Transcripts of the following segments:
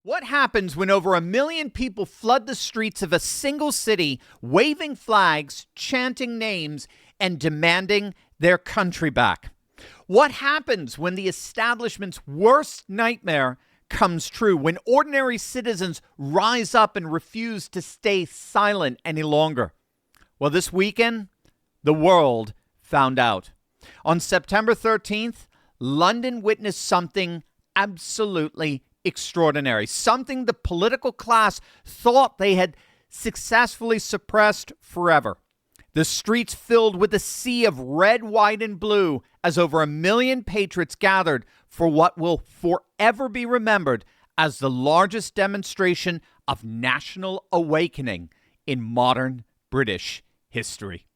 What happens when over 1 million people flood the streets of a single city, waving flags, chanting names, and demanding their country back? What happens when the establishment's worst nightmare comes true, when ordinary citizens rise up and refuse to stay silent any longer? Well, this weekend, the world found out. On September 13th, London witnessed something absolutely extraordinary, something the political class thought they had successfully suppressed forever. The streets filled with a sea of red, white, and blue as over 1 million patriots gathered for what will forever be remembered as the largest demonstration of national awakening in modern British history.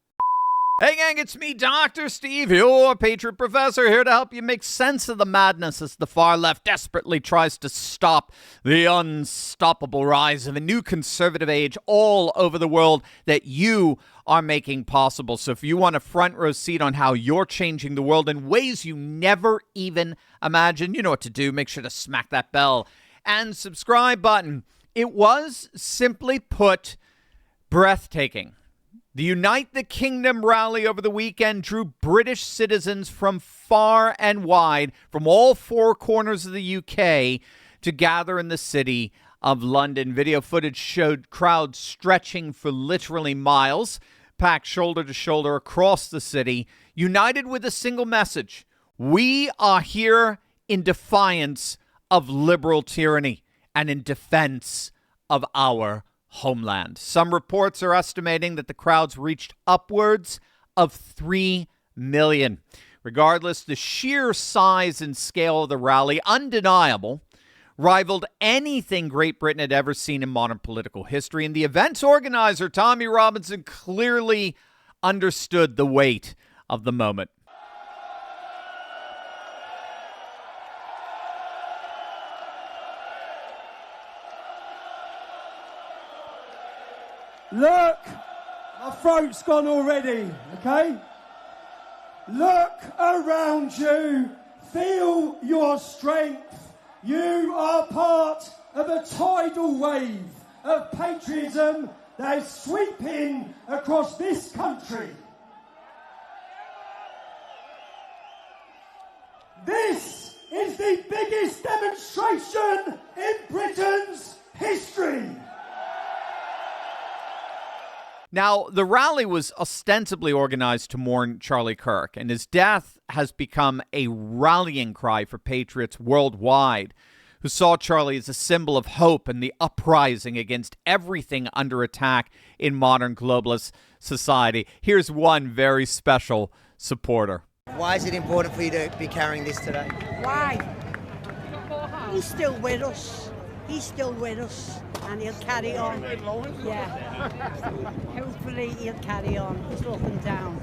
Hey gang, it's me, Dr. Steve, your Patriot Professor, here to help you make sense of the madness as the far left desperately tries to stop the unstoppable rise of a new conservative age all over the world that you are making possible. So if you want a front row seat on how you're changing the world in ways you never even imagined, you know what to do. Make sure to smack that bell and subscribe button. It was, simply put, breathtaking. The Unite the Kingdom rally over the weekend drew British citizens from far and wide, from all four corners of the UK, to gather in the city of London. Video footage showed crowds stretching for literally miles, packed shoulder to shoulder across the city, united with a single message: we are here in defiance of liberal tyranny and in defense of our homeland. Some reports are estimating that the crowds reached upwards of 3 million. Regardless, the sheer size and scale of the rally, undeniable, rivaled anything Great Britain had ever seen in modern political history. And the event's organizer, Tommy Robinson, clearly understood the weight of the moment. Look, my throat's gone already, okay? Look around you, feel your strength. You are part of a tidal wave of patriotism that is sweeping across this country. This is the biggest demonstration in Britain's history. Now, the rally was ostensibly organized to mourn Charlie Kirk, and his death has become a rallying cry for patriots worldwide who saw Charlie as a symbol of hope and the uprising against everything under attack in modern globalist society. Here's one very special supporter. Why is it important for you to be carrying this today? Why? He's still with us. He's still with us, and he'll carry on. Yeah. Hopefully he'll carry on. He's looking down.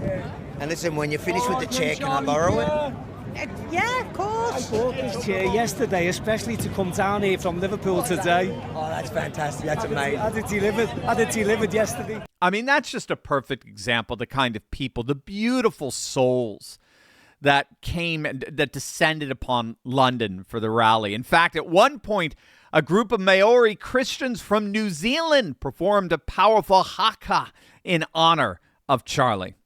And listen, when you're finished with the chair, can I borrow it? Yeah, of course. I bought this chair yesterday, especially to come down here from Liverpool today. Oh, that's fantastic. That's amazing. I had it delivered yesterday. I mean, that's just a perfect example of the kind of people, the beautiful souls that came, that descended upon London for the rally. In fact, at one point, a group of Maori Christians from New Zealand performed a powerful haka in honor of Charlie.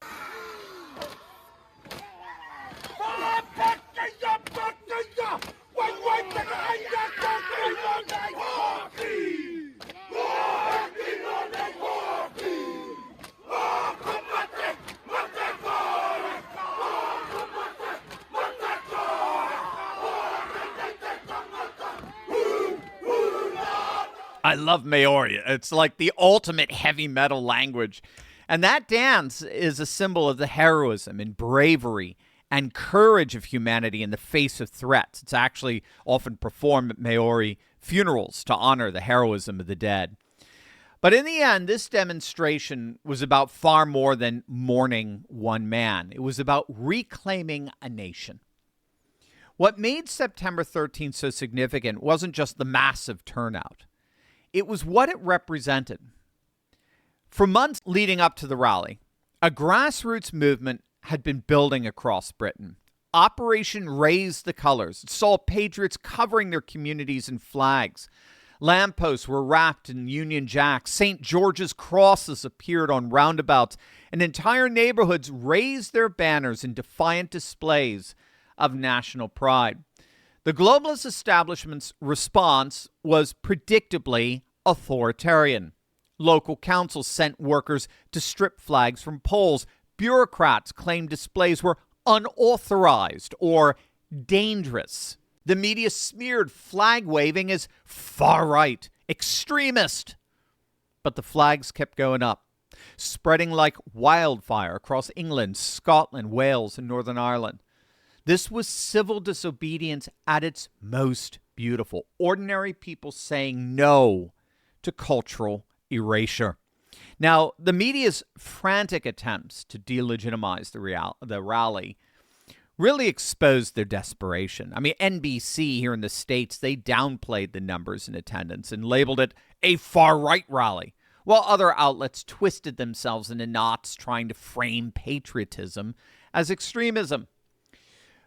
I love Maori. It's like the ultimate heavy metal language. And that dance is a symbol of the heroism and bravery and courage of humanity in the face of threats. It's actually often performed at Maori funerals to honor the heroism of the dead. But in the end, this demonstration was about far more than mourning one man. It was about reclaiming a nation. What made September 13th so significant wasn't just the massive turnout. It was what it represented. For months leading up to the rally, a grassroots movement had been building across Britain. Operation Raise the Colors saw patriots covering their communities in flags, Lampposts were wrapped in Union Jacks. St. George's crosses appeared on roundabouts. And entire neighborhoods raised their banners in defiant displays of national pride. The globalist establishment's response was predictably authoritarian. Local councils sent workers to strip flags from poles. Bureaucrats claimed displays were unauthorized or dangerous. The media smeared flag waving as far-right, extremist. But the flags kept going up, spreading like wildfire across England, Scotland, Wales, and Northern Ireland. This was civil disobedience at its most beautiful. Ordinary people saying no to cultural erasure. Now, the media's frantic attempts to delegitimize the rally really exposed their desperation. I mean, NBC here in the States, they downplayed the numbers in attendance and labeled it a far-right rally, while other outlets twisted themselves into knots trying to frame patriotism as extremism.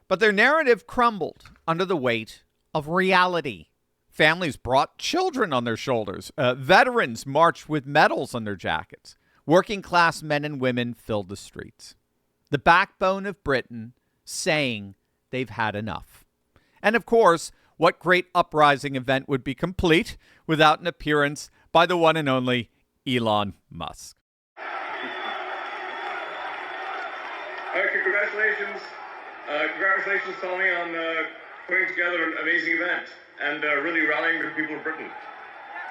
But their narrative crumbled under the weight of reality. Families brought children on their shoulders. Veterans marched with medals on their jackets. Working-class men and women filled the streets. The backbone of Britain saying they've had enough. And of course, what great uprising event would be complete without an appearance by the one and only Elon Musk? Congratulations. Congratulations, Tommy, on putting together an amazing event and really rallying the people of Britain.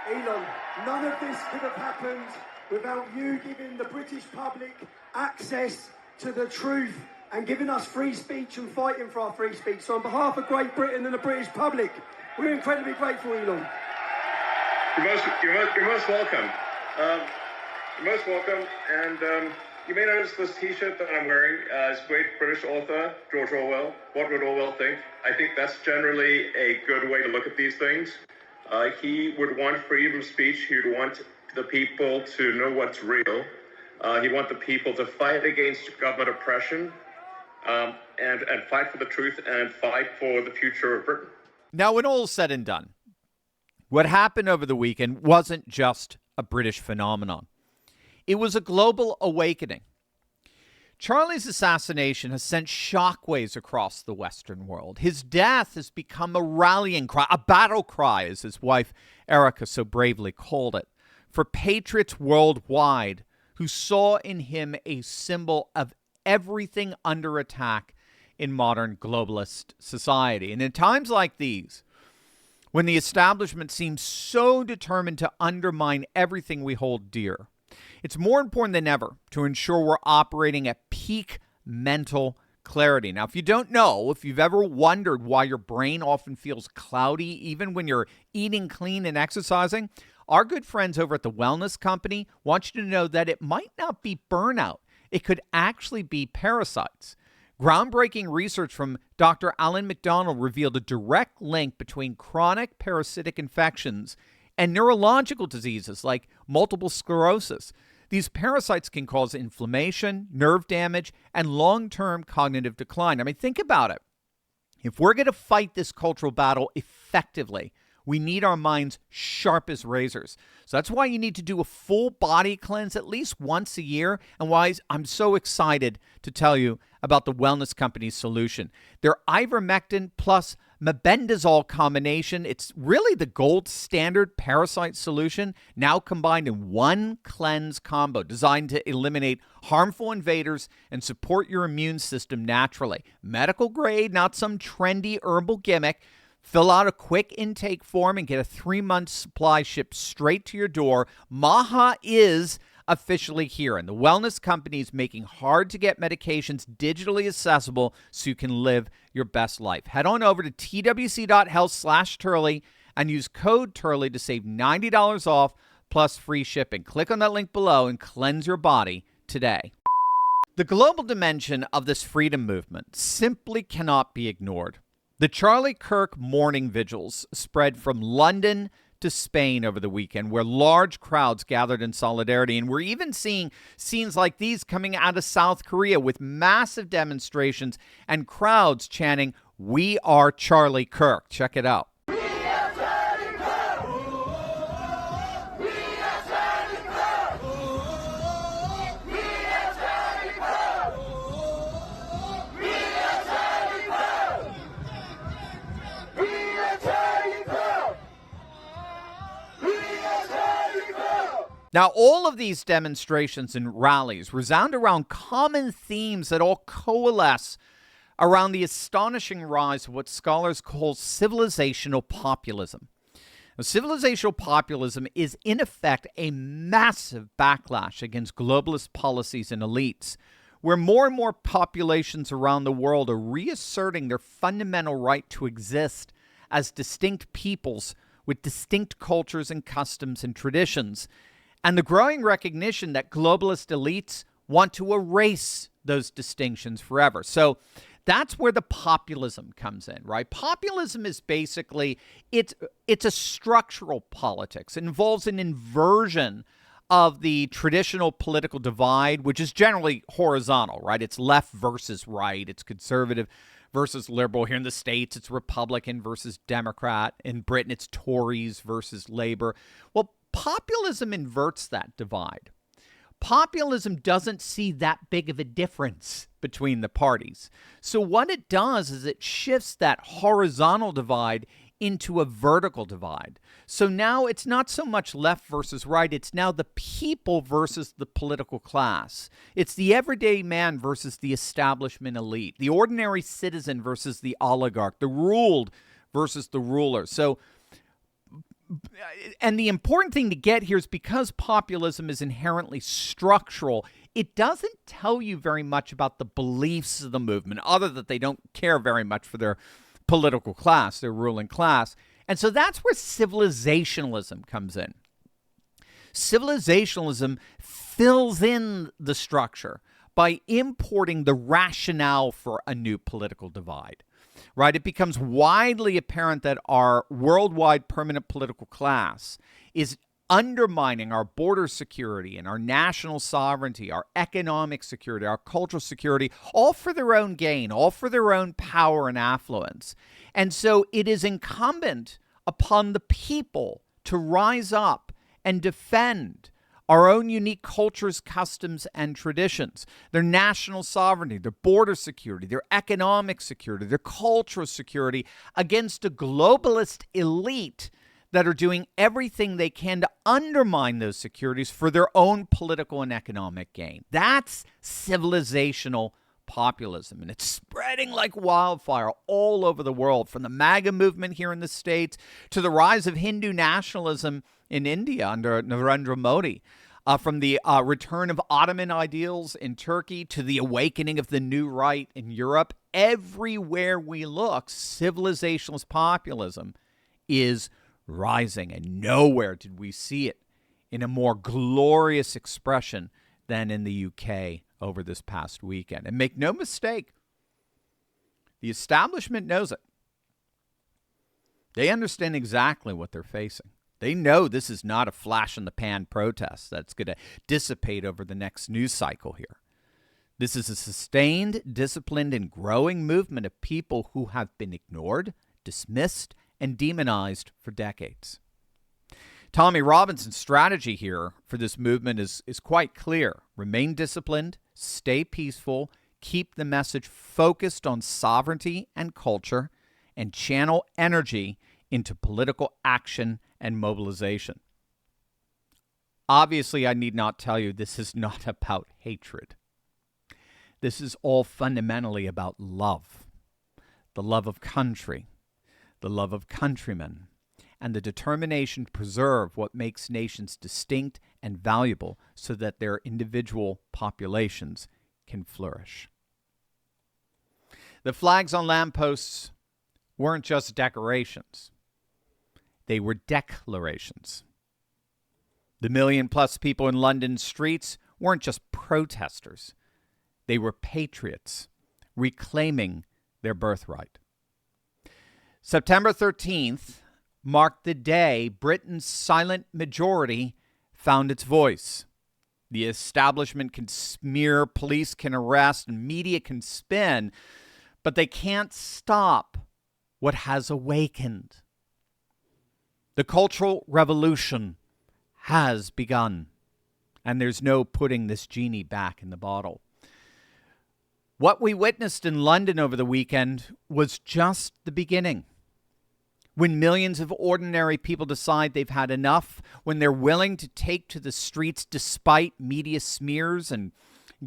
Elon, none of this could have happened without you giving the British public access to the truth and giving us free speech and fighting for our free speech. So on behalf of Great Britain and the British public, we're incredibly grateful, Elon. You're most welcome. You're most welcome. And you may notice this T-shirt that I'm wearing. It's great British author George Orwell. What would Orwell think? I think that's generally a good way to look at these things. He would want freedom of speech. He would want the people to know what's real. He want the people to fight against government oppression and fight for the truth and fight for the future of Britain. Now, when all is said and done, what happened over the weekend wasn't just a British phenomenon. It was a global awakening. Charlie's assassination has sent shockwaves across the Western world. His death has become a rallying cry, a battle cry, as his wife Erica so bravely called it, for patriots worldwide who saw in him a symbol of everything under attack in modern globalist society. And in times like these, when the establishment seems so determined to undermine everything we hold dear, it's more important than ever to ensure we're operating at peak mental clarity. Now, if you don't know, if you've ever wondered why your brain often feels cloudy even when you're eating clean and exercising, our good friends over at the Wellness Company want you to know that it might not be burnout. It could actually be parasites. Groundbreaking research from Dr. Alan McDonald revealed a direct link between chronic parasitic infections and neurological diseases like multiple sclerosis. These parasites can cause inflammation, nerve damage, and long-term cognitive decline. I mean, think about it. If we're going to fight this cultural battle effectively, we need our minds sharp as razors. So that's why you need to do a full body cleanse at least once a year, and why I'm so excited to tell you about the Wellness Company's solution. Their ivermectin plus mebendazole combination, it's really the gold standard parasite solution, now combined in one cleanse combo designed to eliminate harmful invaders and support your immune system naturally. Medical grade, not some trendy herbal gimmick. Fill out a quick intake form and get a 3-month supply shipped straight to your door. Maha is officially here, and the Wellness Company is making hard-to-get medications digitally accessible so you can live your best life. Head on over to twc.health/Turley and use code Turley to save $90 off plus free shipping. Click on that link below and cleanse your body today. The global dimension of this freedom movement simply cannot be ignored. The Charlie Kirk mourning vigils spread from London to Spain over the weekend, where large crowds gathered in solidarity. And we're even seeing scenes like these coming out of South Korea with massive demonstrations and crowds chanting, "We are Charlie Kirk." Check it out. We are Charlie Kirk! Now, all of these demonstrations and rallies resound around common themes that all coalesce around the astonishing rise of what scholars call civilizational populism. Now, civilizational populism is, in effect, a massive backlash against globalist policies and elites, where more and more populations around the world are reasserting their fundamental right to exist as distinct peoples with distinct cultures and customs and traditions, and the growing recognition that globalist elites want to erase those distinctions forever. So that's where the populism comes in, right? Populism is basically, it's a structural politics. It involves an inversion of the traditional political divide, which is generally horizontal, right? It's left versus right. It's conservative versus liberal. Here in the States, it's Republican versus Democrat. In Britain, it's Tories versus Labor. Well, populism inverts that divide. Populism doesn't see that big of a difference between the parties. So what it does is it shifts that horizontal divide into a vertical divide. So now it's not so much left versus right. It's now the people versus the political class. It's the everyday man versus the establishment elite, the ordinary citizen versus the oligarch, the ruled versus the ruler. So, and the important thing to get here is because populism is inherently structural, it doesn't tell you very much about the beliefs of the movement, other than they don't care very much for their political class, their ruling class. And so that's where civilizationalism comes in. Civilizationalism fills in the structure by importing the rationale for a new political divide. Right? It becomes widely apparent that our worldwide permanent political class is undermining our border security and our national sovereignty, our economic security, our cultural security, all for their own gain, all for their own power and affluence. And so it is incumbent upon the people to rise up and defend our own unique cultures, customs, and traditions, their national sovereignty, their border security, their economic security, their cultural security against a globalist elite that are doing everything they can to undermine those securities for their own political and economic gain. That's civilizational populism, and it's spreading like wildfire all over the world, from the MAGA movement here in the States to the rise of Hindu nationalism in India under Narendra Modi, from the return of Ottoman ideals in Turkey to the awakening of the new right in Europe. Everywhere we look, civilizationalist populism is rising, and nowhere did we see it in a more glorious expression than in the UK over this past weekend. And make no mistake, the establishment knows it. They understand exactly what they're facing. They know this is not a flash-in-the-pan protest that's going to dissipate over the next news cycle here. This is a sustained, disciplined, and growing movement of people who have been ignored, dismissed, and demonized for decades. Tommy Robinson's strategy here for this movement is quite clear. Remain disciplined, stay peaceful, keep the message focused on sovereignty and culture, and channel energy into political action and mobilization. Obviously, I need not tell you this is not about hatred. This is all fundamentally about love. The love of country, the love of countrymen, and the determination to preserve what makes nations distinct and valuable so that their individual populations can flourish. The flags on lampposts weren't just decorations. They were declarations. The million-plus people in London's streets weren't just protesters. They were patriots reclaiming their birthright. September 13th marked the day Britain's silent majority found its voice. The establishment can smear, police can arrest, and media can spin, but they can't stop what has awakened. The Cultural Revolution has begun, and there's no putting this genie back in the bottle. What we witnessed in London over the weekend was just the beginning. When millions of ordinary people decide they've had enough, when they're willing to take to the streets despite media smears and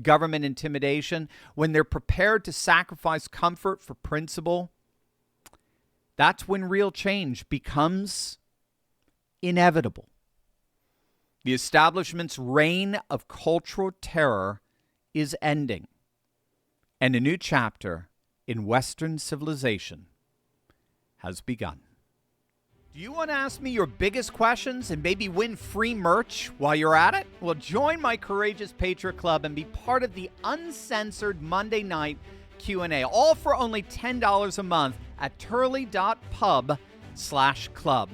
government intimidation, when they're prepared to sacrifice comfort for principle, that's when real change becomes inevitable. The establishment's reign of cultural terror is ending, and a new chapter in Western civilization has begun. Do you want to ask me your biggest questions and maybe win free merch while you're at it? Well, join my Courageous Patriot Club and be part of the uncensored Monday night Q&A, all for only $10 a month at turley.pub/club.